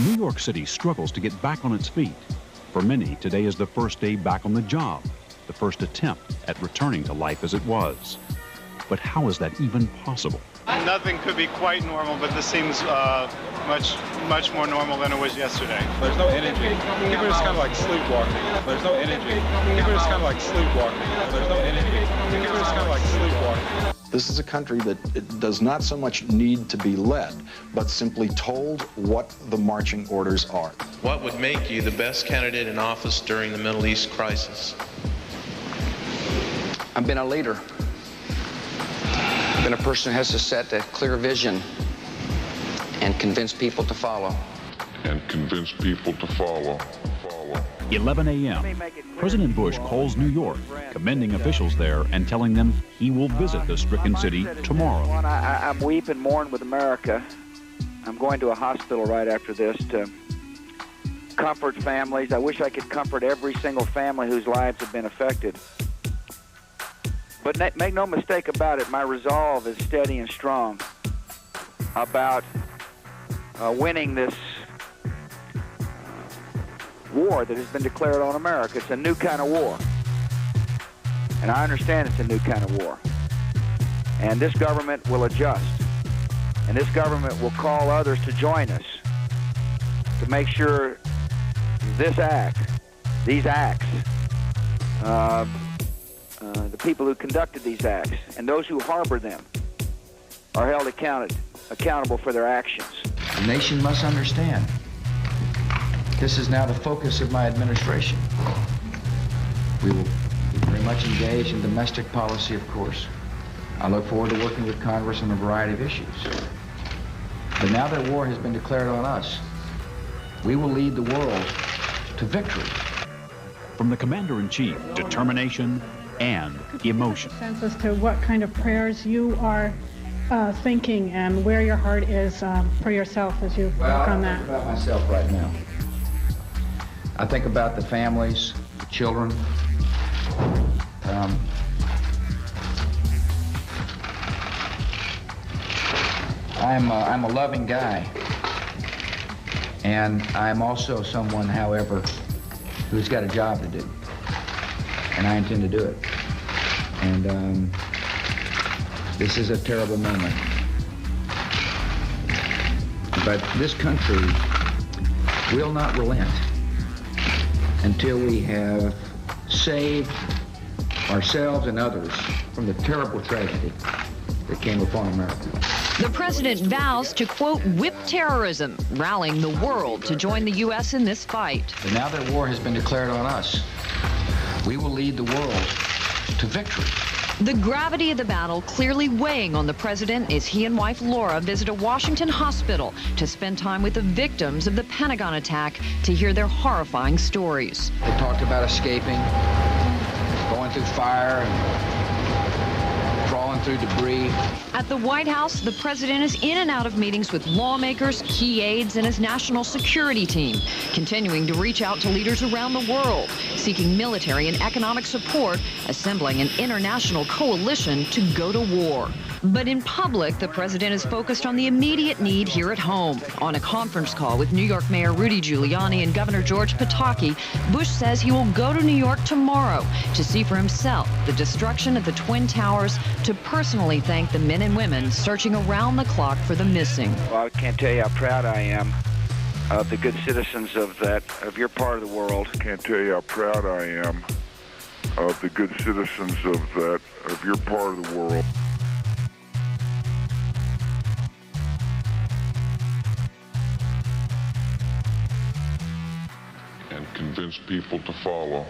New York City struggles to get back on its feet. For many, today is the first day back on the job, the first attempt at returning to life as it was. But how is that even possible? Nothing could be quite normal, but this seems much more normal than it was yesterday. There's no energy. People are just kind of like sleepwalking. There's no energy. People are just kind of like sleepwalking. There's no energy. People are just kind of like sleepwalking. This is a country that it does not so much need to be led, but simply told what the marching orders are. What would make you the best candidate in office during the Middle East crisis? I've been a leader. I've been a person who has to set a clear vision and convince people to follow. 11 a.m. President Bush calls New York, commending officials there and telling them he will visit the stricken city tomorrow. I'm weep and mourn with America. I'm going to a hospital right after this to comfort families. I wish I could comfort every single family whose lives have been affected. But make no mistake about it, my resolve is steady and strong about winning this war that has been declared on America. It's a new kind of war. And I understand it's a new kind of war. And this government will adjust. And this government will call others to join us to make sure these acts, the people who conducted these acts and those who harbor them are held accountable for their actions. The nation must understand this is now the focus of my administration. We will be very much engaged in domestic policy, of course. I look forward to working with Congress on a variety of issues. But now that war has been declared on us, we will lead the world to victory. From the Commander-in-Chief, determination and emotion. Sense as to what kind of prayers you are thinking and where your heart is for yourself as you work on that. I think about myself right now. I think about the families, the children. I'm a loving guy, and I'm also someone, however, who's got a job to do, and I intend to do it. And this is a terrible moment, but this country will not relent until we have saved ourselves and others from the terrible tragedy that came upon America. The president vows to, quote, whip terrorism, rallying the world to join the U.S. in this fight. But now that war has been declared on us, we will lead the world to victory. The gravity of the battle clearly weighing on the president as he and wife Laura visit a Washington hospital to spend time with the victims of the Pentagon attack to hear their horrifying stories. They talked about escaping, going through fire, and crawling through debris. At the White House, the president is in and out of meetings with lawmakers, key aides, and his national security team, continuing to reach out to leaders around the world, seeking military and economic support, assembling an international coalition to go to war. But in public, the president is focused on the immediate need here at home. On a conference call with New York Mayor Rudy Giuliani and Governor George Pataki, Bush says he will go to New York tomorrow to see for himself the destruction of the Twin Towers, to personally thank the men and women searching around the clock for the missing. Well, I can't tell you how proud I am of the good citizens of your part of the world. Can't tell you how proud I am of the good citizens of your part of the world. And convince people to follow.